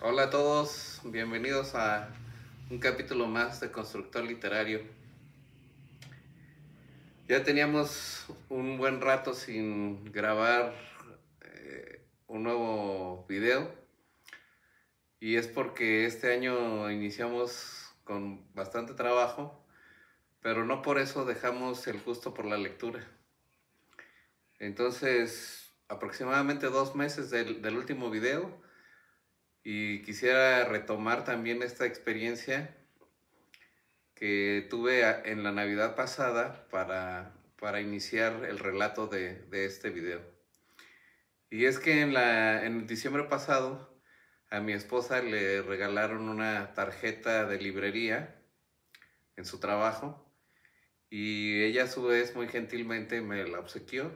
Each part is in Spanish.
Hola a todos, bienvenidos a un capítulo más de Constructor Literario. Ya teníamos un buen rato sin grabar un nuevo video y es porque este año iniciamos con bastante trabajo, pero no por eso dejamos el gusto por la lectura. Entonces, aproximadamente 2 meses del último video y quisiera retomar también esta experiencia que tuve en la Navidad pasada para iniciar el relato de este video. Y es que en diciembre pasado a mi esposa le regalaron una tarjeta de librería en su trabajo y ella a su vez muy gentilmente me la obsequió.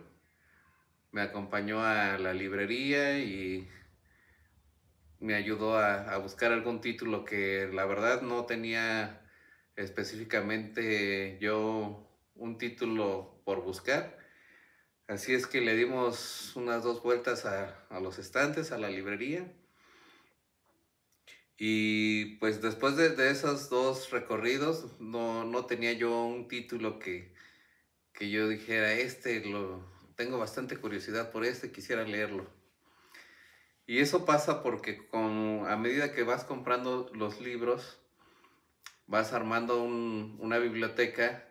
Me acompañó a la librería y me ayudó a buscar algún título que la verdad no tenía específicamente yo un título por buscar. Así es que le dimos unas 2 vueltas a los estantes, a la librería. Y pues después de esos 2 recorridos no tenía yo un título que yo dijera, tengo bastante curiosidad por quisiera leerlo. Y eso pasa porque a medida que vas comprando los libros, vas armando una biblioteca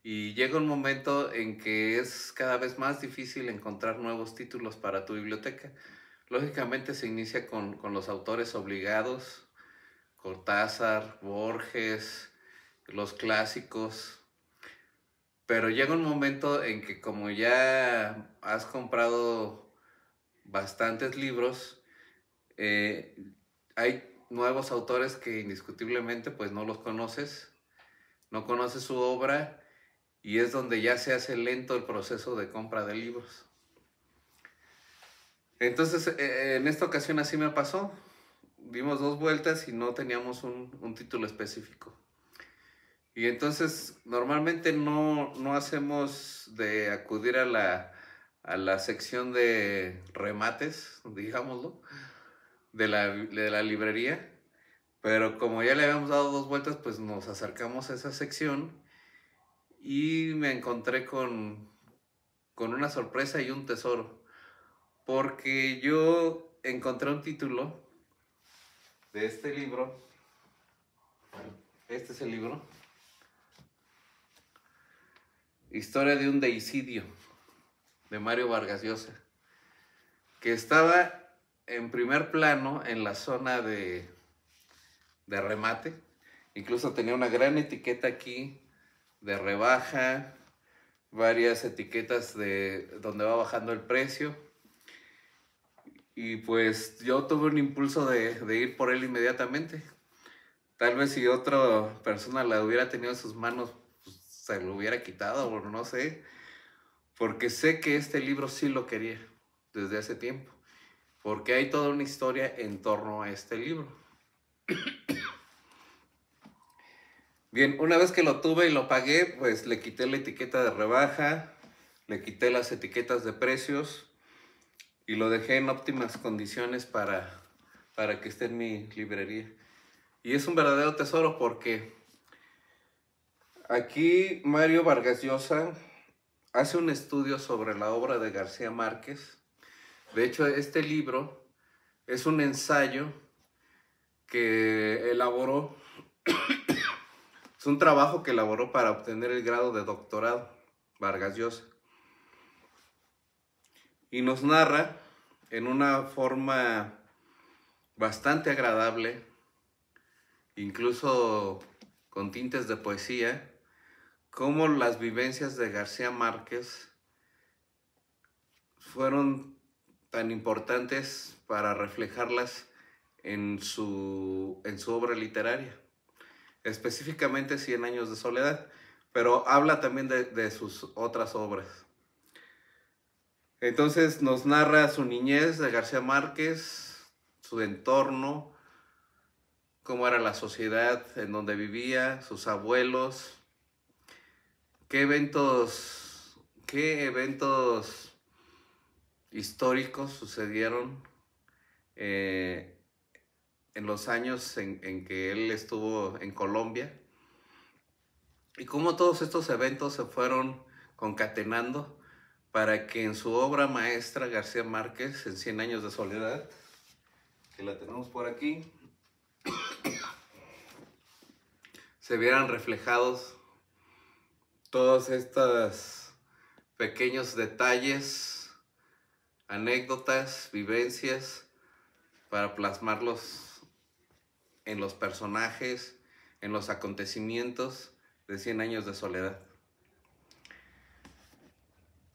y llega un momento en que es cada vez más difícil encontrar nuevos títulos para tu biblioteca. Lógicamente se inicia con los autores obligados, Cortázar, Borges, los clásicos, pero llega un momento en que como ya has comprado bastantes libros, eh, hay nuevos autores que indiscutiblemente pues no los conoces, no conoces su obra y es donde ya se hace lento el proceso de compra de libros. Entonces, en esta ocasión así me pasó. Dimos 2 vueltas y no teníamos un título específico. Y entonces, normalmente no hacemos de acudir a la sección de remates, digámoslo, de la librería. Pero como ya le habíamos dado 2 vueltas, pues nos acercamos a esa sección y me encontré con una sorpresa y un tesoro. Porque yo encontré un título de este libro. Este es el libro. Historia de un deicidio, de Mario Vargas Llosa, que estaba en primer plano en la zona de remate. Incluso tenía una gran etiqueta aquí de rebaja, varias etiquetas de donde va bajando el precio. Y pues yo tuve un impulso de ir por él inmediatamente. Tal vez si otra persona la hubiera tenido en sus manos, pues, se lo hubiera quitado o no sé. Porque sé que este libro sí lo quería desde hace tiempo. Porque hay toda una historia en torno a este libro. Bien, una vez que lo tuve y lo pagué, pues le quité la etiqueta de rebaja, le quité las etiquetas de precios y lo dejé en óptimas condiciones para que esté en mi librería. Y es un verdadero tesoro porque aquí Mario Vargas Llosa hace un estudio sobre la obra de García Márquez. De hecho, este libro es un ensayo que elaboró, es un trabajo que elaboró para obtener el grado de doctorado, Vargas Llosa. Y nos narra en una forma bastante agradable, incluso con tintes de poesía, cómo las vivencias de García Márquez fueron tan importantes para reflejarlas en su obra literaria, específicamente Cien años de soledad, pero habla también de sus otras obras. Entonces nos narra su niñez de García Márquez, su entorno, cómo era la sociedad en donde vivía, sus abuelos, qué eventos históricos sucedieron eh, en los años en que él estuvo en Colombia, y cómo todos estos eventos se fueron concatenando para que en su obra maestra García Márquez, en Cien años de soledad, que la tenemos por aquí, se vieran reflejados todos estos pequeños detalles, anécdotas, vivencias, para plasmarlos en los personajes, en los acontecimientos de Cien años de soledad.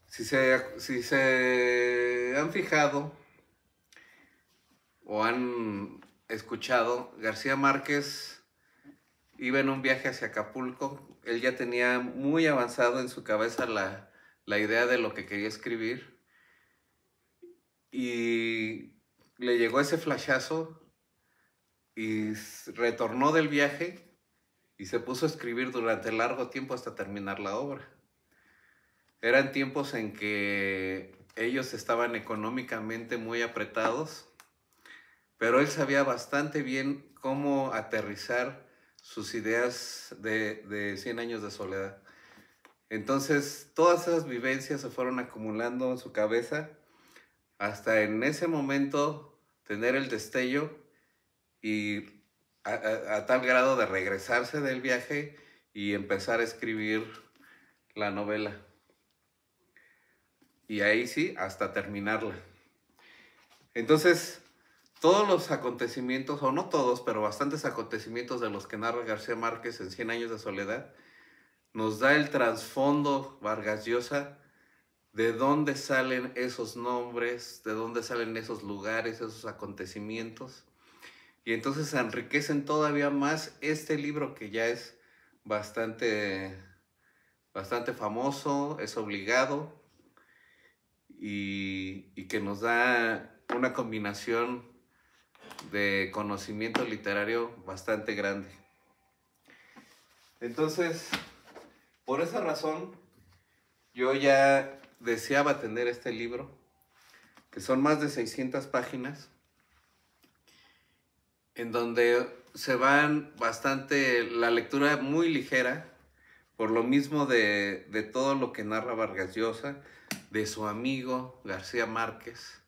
Si se han fijado o han escuchado, García Márquez iba en un viaje hacia Acapulco. Él ya tenía muy avanzado en su cabeza la idea de lo que quería escribir, y le llegó ese flashazo y retornó del viaje y se puso a escribir durante largo tiempo hasta terminar la obra. Eran tiempos en que ellos estaban económicamente muy apretados, pero él sabía bastante bien cómo aterrizar sus ideas de Cien años de soledad. Entonces, todas esas vivencias se fueron acumulando en su cabeza hasta en ese momento tener el destello y a tal grado de regresarse del viaje y empezar a escribir la novela. Y ahí sí, hasta terminarla. Entonces, todos los acontecimientos, o no todos, pero bastantes acontecimientos de los que narra García Márquez en Cien años de soledad, nos da el trasfondo Vargas Llosa, de dónde salen esos nombres, de dónde salen esos lugares, esos acontecimientos. Y entonces se enriquecen todavía más este libro, que ya es bastante famoso, es obligado, y que nos da una combinación de conocimiento literario bastante grande. Entonces, por esa razón, yo ya deseaba tener este libro, que son más de 600 páginas, en donde se van bastante, la lectura muy ligera, por lo mismo de todo lo que narra Vargas Llosa, de su amigo García Márquez,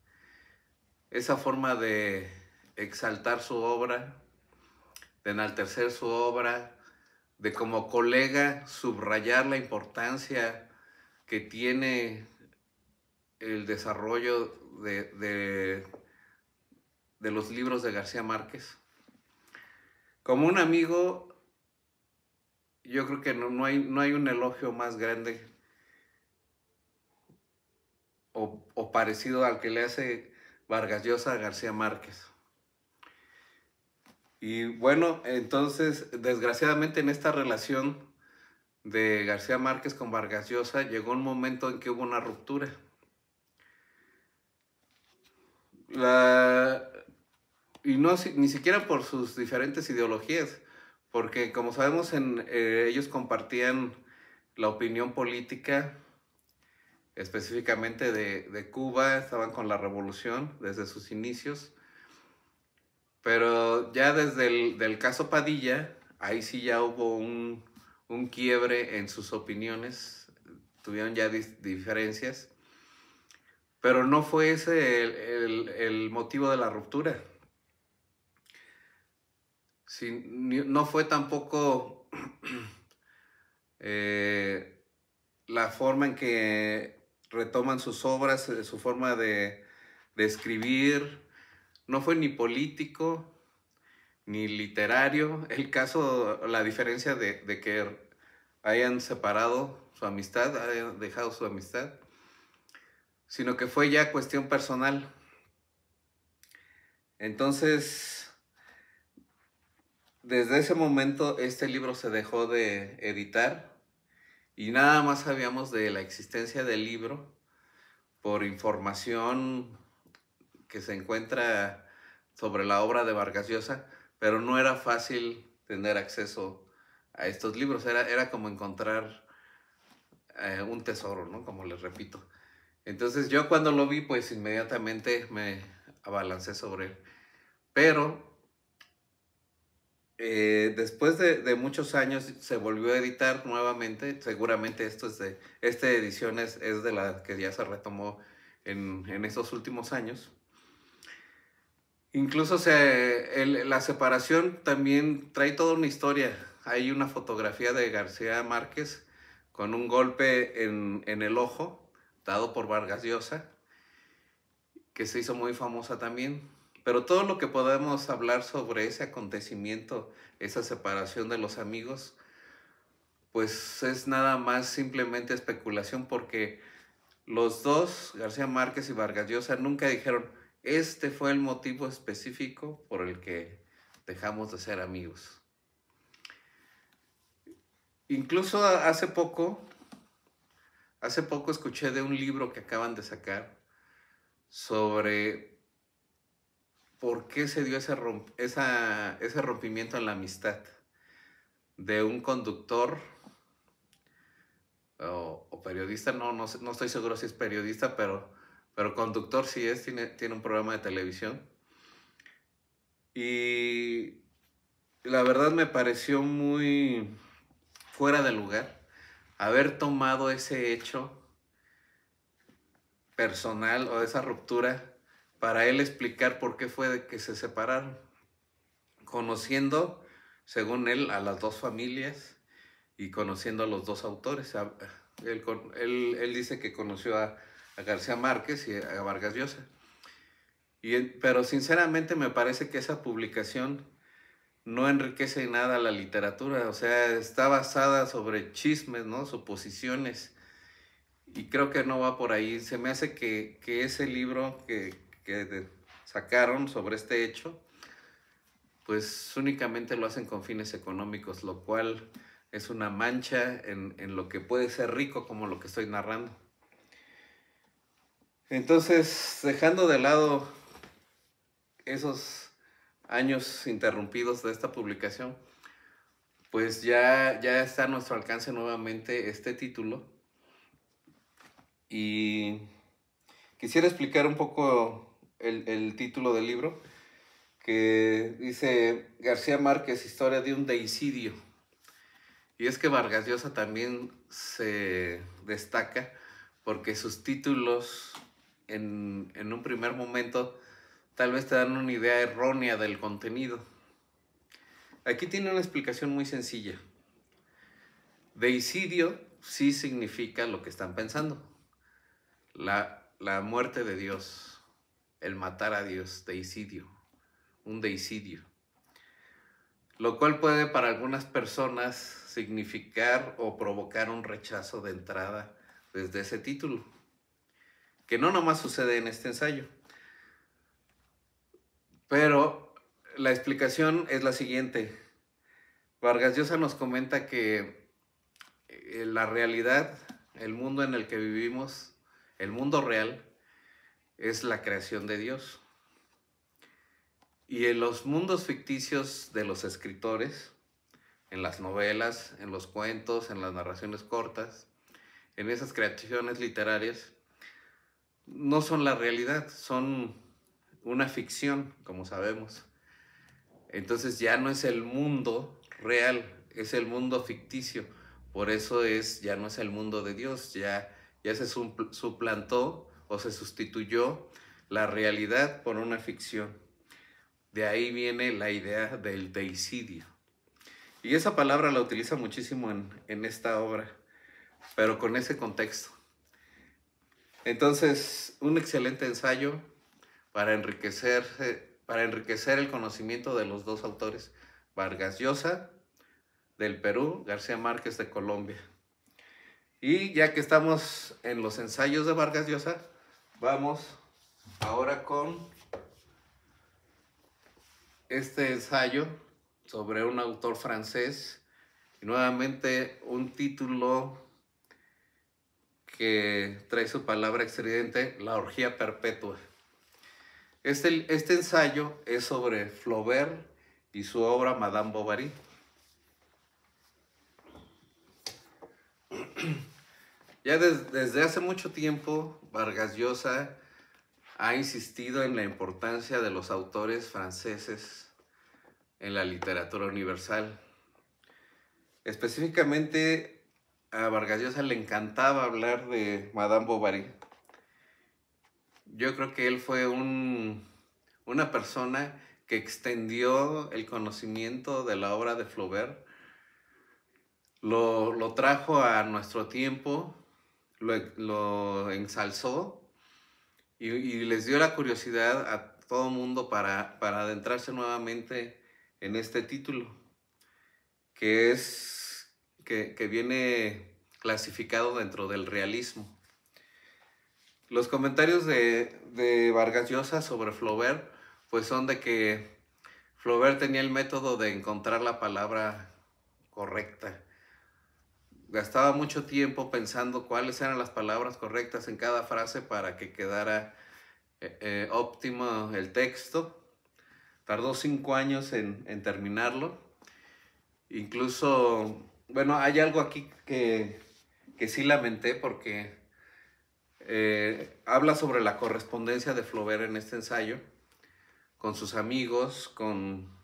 esa forma de exaltar su obra, de enaltecer su obra, de como colega subrayar la importancia que tiene el desarrollo de los libros de García Márquez. Como un amigo, yo creo que no hay un elogio más grande o parecido al que le hace Vargas Llosa a García Márquez. Y bueno, entonces, desgraciadamente en esta relación de García Márquez con Vargas Llosa, llegó un momento en que hubo una ruptura. Y no, ni siquiera por sus diferentes ideologías, porque como sabemos, ellos compartían la opinión política, específicamente de Cuba, estaban con la revolución desde sus inicios, pero ya desde del caso Padilla, ahí sí ya hubo un quiebre en sus opiniones, tuvieron ya diferencias, pero no fue ese el motivo de la ruptura. Sí, no fue tampoco la forma en que retoman sus obras, su forma de escribir. No fue ni político ni literario. El caso, la diferencia de que hayan separado su amistad, hayan dejado su amistad, sino que fue ya cuestión personal. Entonces, desde ese momento este libro se dejó de editar y nada más sabíamos de la existencia del libro por información que se encuentra sobre la obra de Vargas Llosa, pero no era fácil tener acceso a estos libros. Era como encontrar un tesoro, ¿no? Como les repito. Entonces yo cuando lo vi, pues inmediatamente me abalancé sobre él. Pero Después de muchos años se volvió a editar nuevamente. Seguramente esta edición es de la que ya se retomó en estos últimos años. Incluso la separación también trae toda una historia. Hay una fotografía de García Márquez con un golpe en el ojo dado por Vargas Llosa, que se hizo muy famosa también. Pero todo lo que podemos hablar sobre ese acontecimiento, esa separación de los amigos, pues es nada más simplemente especulación, porque los dos, García Márquez y Vargas Llosa, nunca dijeron, este fue el motivo específico por el que dejamos de ser amigos. Incluso hace poco escuché de un libro que acaban de sacar sobre por qué se dio ese rompimiento en la amistad de un conductor o periodista, no estoy seguro si es periodista, pero conductor sí es, tiene un programa de televisión. Y la verdad me pareció muy fuera de lugar haber tomado ese hecho personal o esa ruptura para él explicar por qué fue de que se separaron, conociendo, según él, a las dos familias y conociendo a los dos autores. Él dice que conoció a García Márquez y a Vargas Llosa. Pero sinceramente me parece que esa publicación no enriquece en nada la literatura. O sea, está basada sobre chismes, ¿no? Suposiciones. Y creo que no va por ahí. Se me hace que ese libro que sacaron sobre este hecho, pues únicamente lo hacen con fines económicos, lo cual es una mancha en lo que puede ser rico como lo que estoy narrando. Entonces, dejando de lado esos años interrumpidos de esta publicación, pues ya está a nuestro alcance nuevamente este título. Y quisiera explicar un poco el título del libro, que dice García Márquez, historia de un deicidio. Y es que Vargas Llosa también se destaca porque sus títulos en un primer momento tal vez te dan una idea errónea del contenido. Aquí tiene una explicación muy sencilla. Deicidio sí significa lo que están pensando. La muerte de Dios, el matar a Dios, deicidio, un deicidio. Lo cual puede para algunas personas significar o provocar un rechazo de entrada desde ese título, que no nomás sucede en este ensayo. Pero la explicación es la siguiente. Vargas Llosa nos comenta que la realidad, el mundo en el que vivimos, el mundo real, es la creación de Dios. Y en los mundos ficticios de los escritores, en las novelas, en los cuentos, en las narraciones cortas, en esas creaciones literarias, no son la realidad, son una ficción, como sabemos. Entonces ya no es el mundo real, es el mundo ficticio. Por eso ya no es el mundo de Dios, ya se suplantó o se sustituyó la realidad por una ficción. De ahí viene la idea del deicidio. Y esa palabra la utiliza muchísimo en esta obra, pero con ese contexto. Entonces, un excelente ensayo para enriquecer el conocimiento de los dos autores, Vargas Llosa del Perú, García Márquez de Colombia. Y ya que estamos en los ensayos de Vargas Llosa, vamos ahora con este ensayo sobre un autor francés, y nuevamente un título que trae su palabra estridente, La orgía perpetua. Este ensayo es sobre Flaubert y su obra Madame Bovary. Ya desde hace mucho tiempo, Vargas Llosa ha insistido en la importancia de los autores franceses en la literatura universal. Específicamente a Vargas Llosa le encantaba hablar de Madame Bovary. Yo creo que él fue una persona que extendió el conocimiento de la obra de Flaubert, lo trajo a nuestro tiempo, lo ensalzó y les dio la curiosidad a todo mundo para adentrarse nuevamente en este título, que viene clasificado dentro del realismo. Los comentarios de Vargas Llosa sobre Flaubert pues son de que Flaubert tenía el método de encontrar la palabra correcta. Gastaba mucho tiempo pensando cuáles eran las palabras correctas en cada frase para que quedara óptimo el texto. Tardó 5 años en terminarlo. Incluso, bueno, hay algo aquí que sí lamenté porque habla sobre la correspondencia de Flaubert en este ensayo con sus amigos, con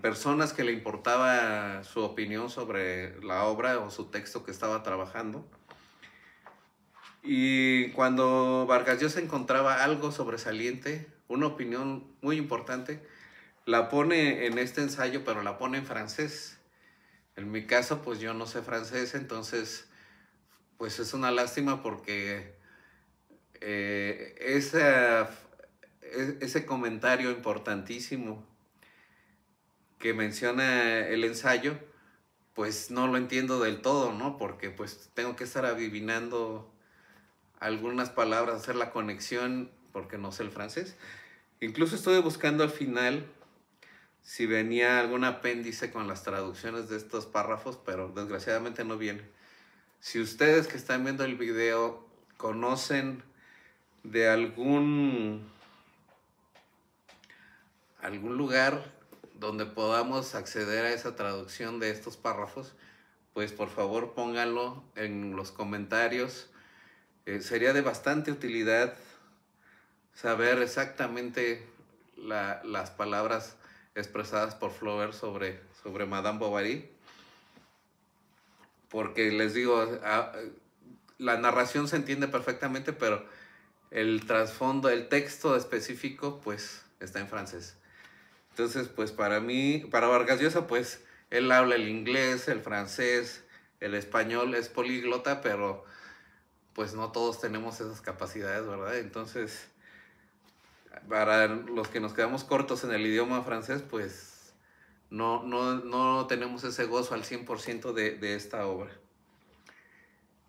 personas que le importaba su opinión sobre la obra o su texto que estaba trabajando. Y cuando Vargas Llosa encontraba algo sobresaliente, una opinión muy importante, la pone en este ensayo, pero la pone en francés. En mi caso, pues yo no sé francés, entonces, pues es una lástima porque ese comentario importantísimo que menciona el ensayo, pues no lo entiendo del todo, ¿no? Porque pues tengo que estar adivinando algunas palabras, hacer la conexión, porque no sé el francés. Incluso estuve buscando al final si venía algún apéndice con las traducciones de estos párrafos, pero desgraciadamente no viene. Si ustedes que están viendo el video conocen de algún lugar donde podamos acceder a esa traducción de estos párrafos, pues por favor pónganlo en los comentarios. Sería de bastante utilidad saber exactamente las palabras expresadas por Flaubert sobre Madame Bovary, porque les digo, la narración se entiende perfectamente, pero el trasfondo, el texto específico, pues está en francés. Entonces, pues para Vargas Llosa, pues él habla el inglés, el francés, el español, es políglota, pero pues no todos tenemos esas capacidades, ¿verdad? Entonces, para los que nos quedamos cortos en el idioma francés, pues no tenemos ese gozo al 100% de esta obra.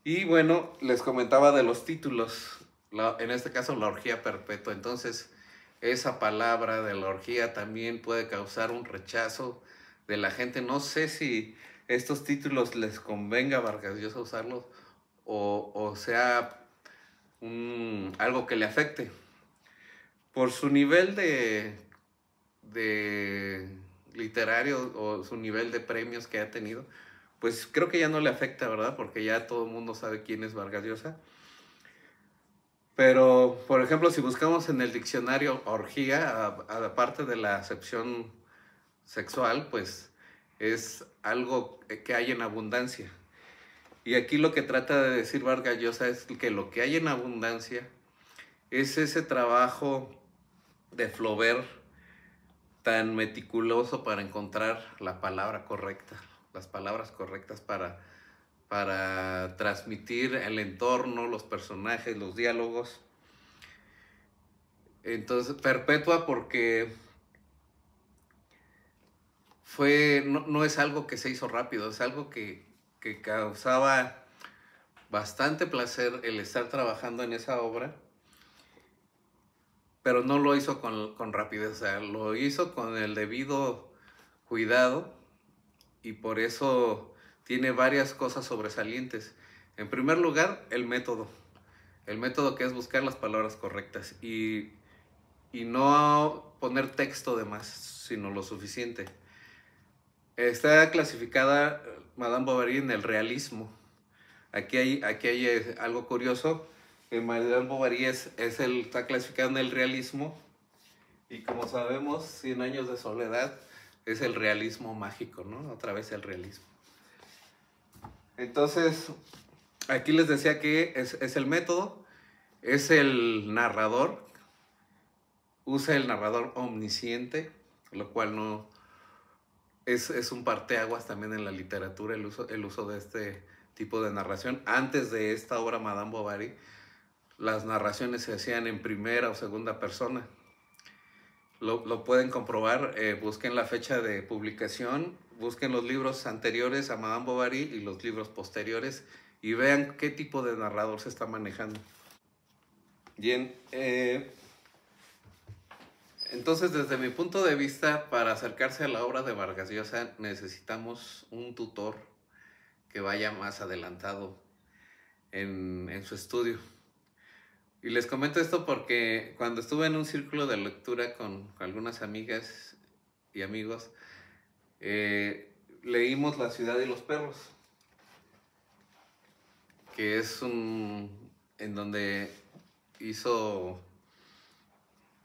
Y bueno, les comentaba de los títulos, en este caso la orgía perpetua. Entonces, esa palabra de la orgía también puede causar un rechazo de la gente. No sé si estos títulos les convenga a Vargas Llosa usarlos o sea algo que le afecte. Por su nivel de literario o su nivel de premios que ha tenido, pues creo que ya no le afecta, ¿verdad? Porque ya todo el mundo sabe quién es Vargas Llosa. Pero, por ejemplo, si buscamos en el diccionario orgía, aparte de la acepción sexual, pues es algo que hay en abundancia. Y aquí lo que trata de decir Vargas Llosa es que lo que hay en abundancia es ese trabajo de Flaubert tan meticuloso para encontrar la palabra correcta, las palabras correctas para transmitir el entorno, los personajes, los diálogos. Entonces, perpetua porque no es algo que se hizo rápido, es algo que causaba bastante placer el estar trabajando en esa obra, pero no lo hizo con rapidez, o sea, lo hizo con el debido cuidado y por eso tiene varias cosas sobresalientes. En primer lugar, el método que es buscar las palabras correctas y no poner texto de más, sino lo suficiente. Está clasificada Madame Bovary en el realismo. Aquí hay algo curioso. Madame Bovary está clasificada en el realismo Y como sabemos, Cien años de soledad es el realismo mágico, ¿no? Otra vez el realismo. Entonces, aquí les decía que es el método, es el narrador, usa el narrador omnisciente, lo cual no es un parteaguas también en la literatura, el uso de este tipo de narración. Antes de esta obra, Madame Bovary, las narraciones se hacían en primera o segunda persona. Lo pueden comprobar, busquen la fecha de publicación, busquen los libros anteriores a Madame Bovary y los libros posteriores y vean qué tipo de narrador se está manejando. Bien, entonces desde mi punto de vista, para acercarse a la obra de Vargas Llosa necesitamos un tutor que vaya más adelantado en su estudio. Y les comento esto porque cuando estuve en un círculo de lectura con algunas amigas y amigos, leímos La ciudad y los perros, que es en donde hizo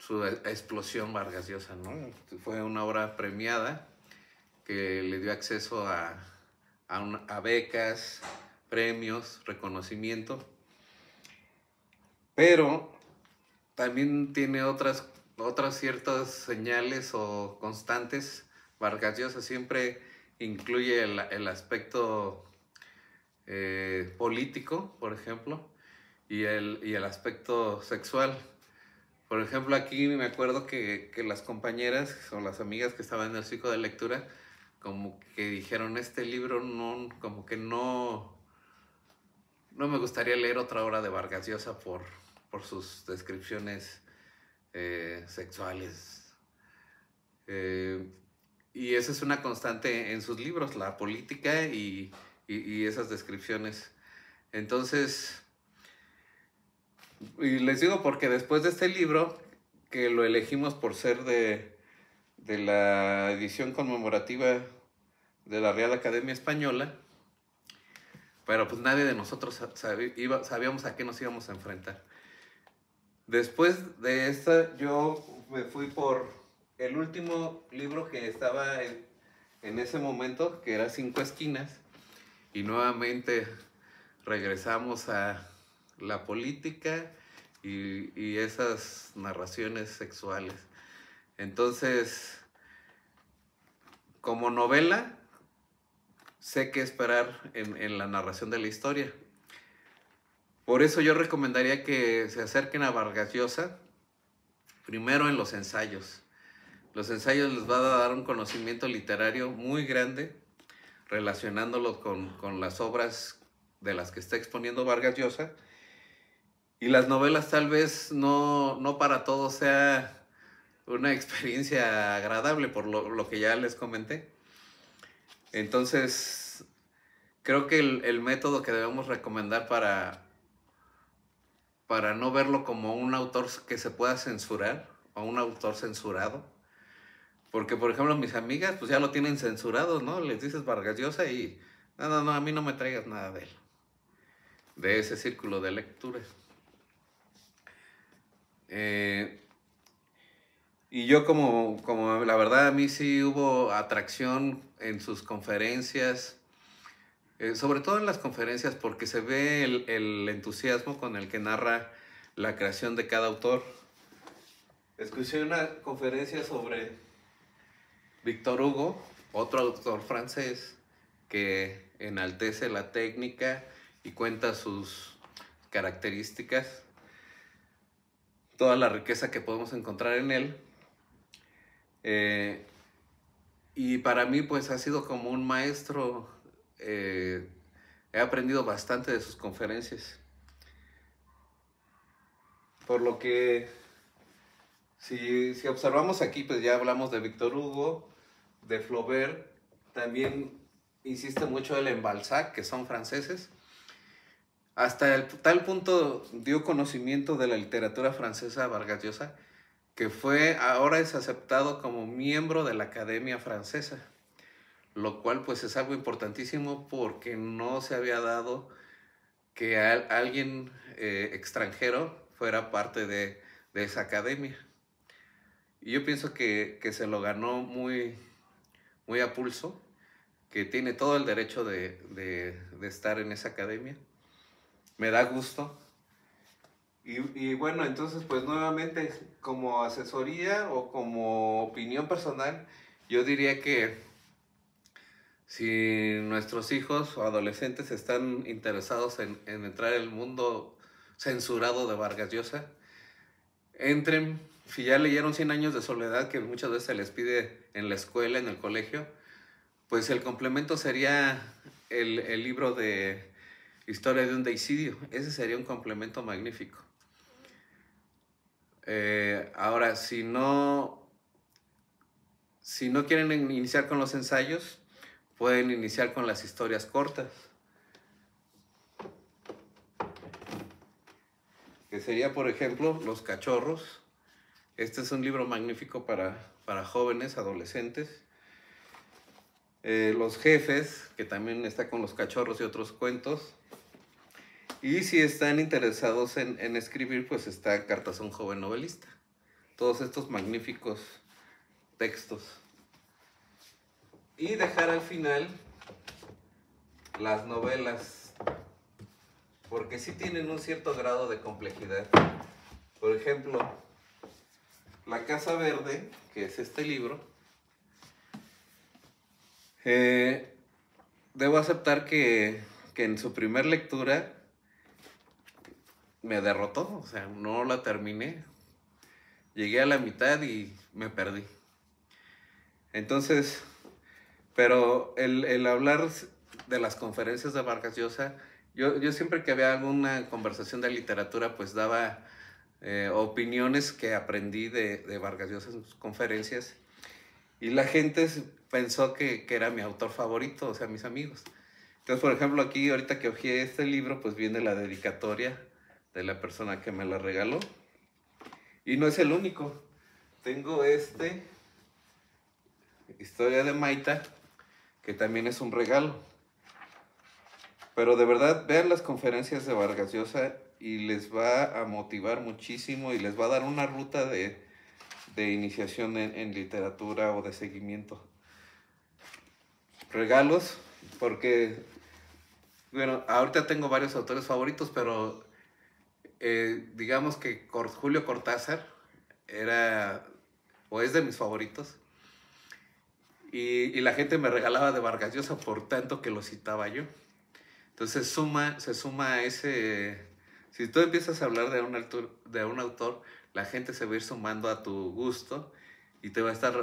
su explosión Vargas Llosa, ¿no? Fue una obra premiada que le dio acceso a becas, premios, reconocimiento, pero también tiene otras ciertas señales o constantes. Vargas Llosa siempre incluye el aspecto político, por ejemplo, y el aspecto sexual. Por ejemplo, aquí me acuerdo que las compañeras o las amigas que estaban en el ciclo de lectura, como que dijeron, este libro no, como que no me gustaría leer otra obra de Vargas Llosa por sus descripciones sexuales. Y esa es una constante en sus libros, la política y esas descripciones. Entonces, y les digo porque después de este libro, que lo elegimos por ser de la edición conmemorativa de la Real Academia Española, pero pues nadie de nosotros sabíamos a qué nos íbamos a enfrentar. Después de esta, yo me fui por el último libro que estaba en ese momento, que era Cinco Esquinas, y nuevamente regresamos a la política y esas narraciones sexuales. Entonces, como novela, sé qué esperar en la narración de la historia. Por eso yo recomendaría que se acerquen a Vargas Llosa, primero en los ensayos. Los ensayos les va a dar un conocimiento literario muy grande, relacionándolo con las obras de las que está exponiendo Vargas Llosa. Y las novelas tal vez no para todos sea una experiencia agradable, por lo que ya les comenté. Entonces, creo que el método que debemos recomendar para no verlo como un autor que se pueda censurar o un autor censurado. Porque, por ejemplo, mis amigas pues ya lo tienen censurado, ¿no? Les dices Vargas Llosa y no, a mí no me traigas nada de él, de ese círculo de lectura. Y yo como la verdad a mí sí hubo atracción en sus conferencias, sobre todo en las conferencias, porque se ve el entusiasmo con el que narra la creación de cada autor. Escuché una conferencia sobre Victor Hugo, otro autor francés, que enaltece la técnica y cuenta sus características, toda la riqueza que podemos encontrar en él. Y para mí pues ha sido como un maestro. He aprendido bastante de sus conferencias. Por lo que, si observamos aquí, pues ya hablamos de Victor Hugo, de Flaubert, también insiste mucho él en Balzac, que son franceses. Hasta tal punto dio conocimiento de la literatura francesa a Vargas Llosa, que ahora es aceptado como miembro de la Academia Francesa, lo cual pues es algo importantísimo porque no se había dado que alguien extranjero fuera parte de esa academia. Y yo pienso que se lo ganó muy, muy a pulso, que tiene todo el derecho de estar en esa academia. Me da gusto. Y bueno, entonces pues nuevamente como asesoría o como opinión personal, yo diría que si nuestros hijos o adolescentes están interesados en entrar en el mundo censurado de Vargas Llosa, entren. Si ya leyeron Cien años de soledad, que muchas veces se les pide en la escuela, en el colegio, pues el complemento sería el libro de Historia de un deicidio. Ese sería un complemento magnífico. Ahora, si no quieren iniciar con los ensayos, pueden iniciar con las historias cortas, que sería, por ejemplo, Los cachorros. Este es un libro magnífico para jóvenes, adolescentes. Los jefes, que también está con los cachorros y otros cuentos. Y si están interesados en escribir, pues está Cartas a un joven novelista. Todos estos magníficos textos. Y dejar al final las novelas, porque sí tienen un cierto grado de complejidad. Por ejemplo, La Casa Verde, que es este libro, debo aceptar que en su primer lectura me derrotó, o sea, no la terminé. Llegué a la mitad y me perdí. Entonces, pero el hablar de las conferencias de Vargas Llosa, yo siempre que había alguna conversación de literatura, pues daba opiniones que aprendí de Vargas Llosa en sus conferencias, y la gente pensó que era mi autor favorito, o sea, mis amigos. Entonces, por ejemplo, aquí ahorita que hojeé este libro, pues viene la dedicatoria de la persona que me la regaló. Y no es el único. Tengo Historia de Maita, que también es un regalo. Pero de verdad, vean las conferencias de Vargas Llosa y les va a motivar muchísimo y les va a dar una ruta de iniciación en literatura o de seguimiento. Regalos, porque, bueno, ahorita tengo varios autores favoritos, pero digamos que Julio Cortázar era o es de mis favoritos. Y la gente me regalaba de Vargas Llosa por tanto que lo citaba yo. Entonces se suma a ese... Si tú empiezas a hablar de un autor, la gente se va a ir sumando a tu gusto y te va a estar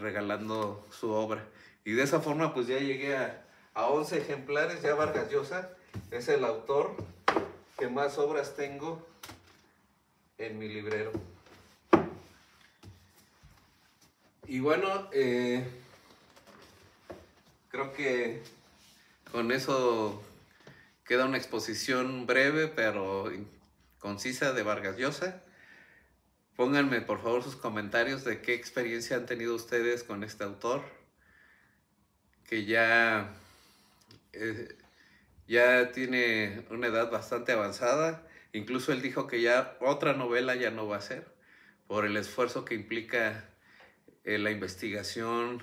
regalando su obra. Y de esa forma pues ya llegué a 11 ejemplares. Ya Vargas Llosa es el autor que más obras tengo en mi librero. Y bueno, creo que con eso queda una exposición breve pero concisa de Vargas Llosa. Pónganme por favor sus comentarios de qué experiencia han tenido ustedes con este autor, que ya tiene una edad bastante avanzada. Incluso él dijo que ya otra novela ya no va a hacer, por el esfuerzo que implica la investigación,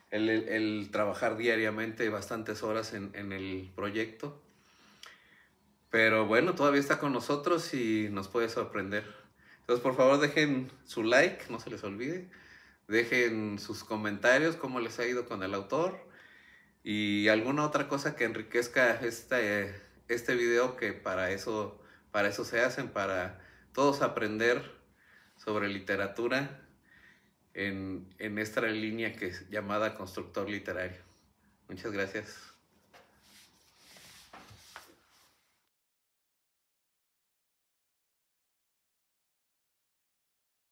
el trabajar diariamente bastantes horas en el proyecto. Pero bueno, todavía está con nosotros y nos puede sorprender. Entonces, por favor, dejen su like, no se les olvide. Dejen sus comentarios, cómo les ha ido con el autor. Y alguna otra cosa que enriquezca este video, que para eso se hacen, para todos aprender sobre literatura en esta línea que es llamada constructor literario. Muchas gracias.